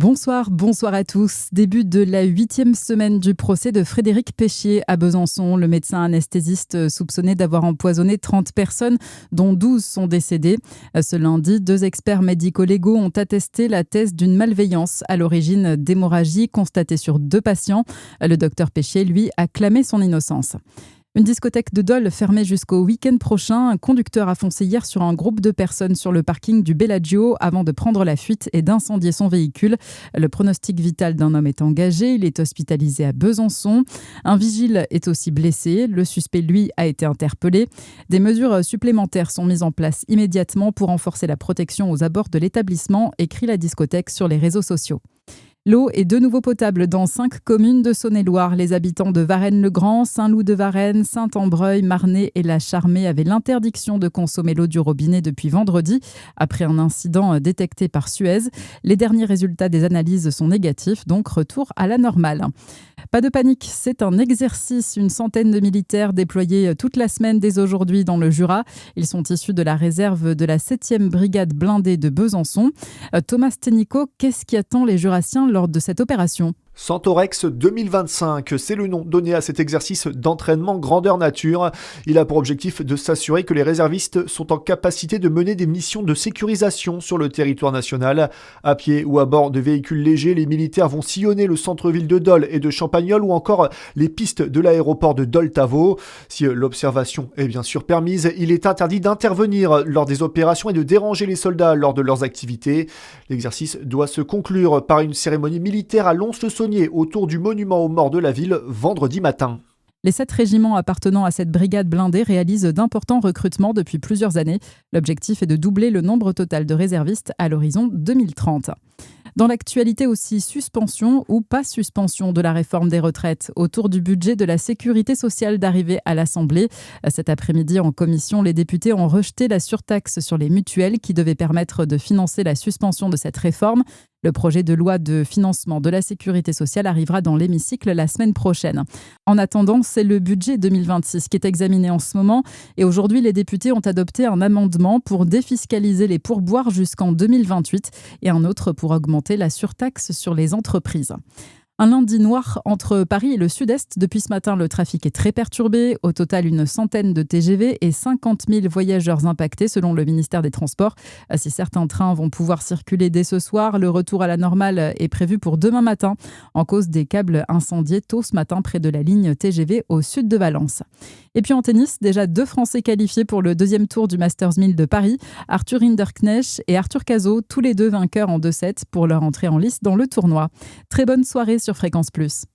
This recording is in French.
Bonsoir à tous. Début de la 8e semaine du procès de Frédéric Péchier à Besançon. Le médecin anesthésiste soupçonné d'avoir empoisonné 30 personnes, dont 12 sont décédées. Ce lundi, 2 experts médico-légaux ont attesté la thèse d'une malveillance à l'origine d'hémorragies constatées sur 2 patients. Le docteur Péchier, lui, a clamé son innocence. Une discothèque de Dole fermée jusqu'au week-end prochain. Un conducteur a foncé hier sur un groupe de personnes sur le parking du Bellagio avant de prendre la fuite et d'incendier son véhicule. Le pronostic vital d'un homme est engagé. Il est hospitalisé à Besançon. Un vigile est aussi blessé. Le suspect, lui, a été interpellé. Des mesures supplémentaires sont mises en place immédiatement pour renforcer la protection aux abords de l'établissement, écrit la discothèque sur les réseaux sociaux. L'eau est de nouveau potable dans 5 communes de Saône-et-Loire. Les habitants de Varennes-le-Grand, Saint-Loup-de-Varennes, Saint-Ambreuil, Marnay et La Charmée avaient l'interdiction de consommer l'eau du robinet depuis vendredi, après un incident détecté par Suez. Les derniers résultats des analyses sont négatifs, donc retour à la normale. Pas de panique, c'est un exercice. Une centaine de militaires déployés toute la semaine dès aujourd'hui dans le Jura. Ils sont issus de la réserve de la 7e brigade blindée de Besançon. Thomas Ténico, qu'est-ce qui attend les Jurassiens lors de cette opération ? Centaurex 2025, c'est le nom donné à cet exercice d'entraînement grandeur nature. Il a pour objectif de s'assurer que les réservistes sont en capacité de mener des missions de sécurisation sur le territoire national. À pied ou à bord de véhicules légers, les militaires vont sillonner le centre-ville de Dole et de Champagnole ou encore les pistes de l'aéroport de Dole-Tavaux. Si l'observation est bien sûr permise, il est interdit d'intervenir lors des opérations et de déranger les soldats lors de leurs activités. L'exercice doit se conclure par une cérémonie militaire à Lons-le-Saunier autour du monument aux morts de la ville vendredi matin. Les 7 régiments appartenant à cette brigade blindée réalisent d'importants recrutements depuis plusieurs années. L'objectif est de doubler le nombre total de réservistes à l'horizon 2030. Dans l'actualité aussi, suspension ou pas suspension de la réforme des retraites autour du budget de la sécurité sociale d'arriver à l'Assemblée. Cet après-midi, en commission, les députés ont rejeté la surtaxe sur les mutuelles qui devait permettre de financer la suspension de cette réforme. Le projet de loi de financement de la sécurité sociale arrivera dans l'hémicycle la semaine prochaine. En attendant, c'est le budget 2026 qui est examiné en ce moment. Et aujourd'hui, les députés ont adopté un amendement pour défiscaliser les pourboires jusqu'en 2028 et un autre pour augmenter la surtaxe sur les entreprises. Un lundi noir entre Paris et le sud-est. Depuis ce matin, le trafic est très perturbé. Au total, une centaine de TGV et 50 000 voyageurs impactés selon le ministère des Transports. Si certains trains vont pouvoir circuler dès ce soir, le retour à la normale est prévu pour demain matin en cause des câbles incendiés tôt ce matin près de la ligne TGV au sud de Valence. Et puis en tennis, déjà 2 Français qualifiés pour le 2e tour du Masters 1000 de Paris. Arthur Hinderknecht et Arthur Cazaux, tous les 2 vainqueurs en 2 sets pour leur entrée en lice dans le tournoi. Très bonne soirée sur Fréquence Plus.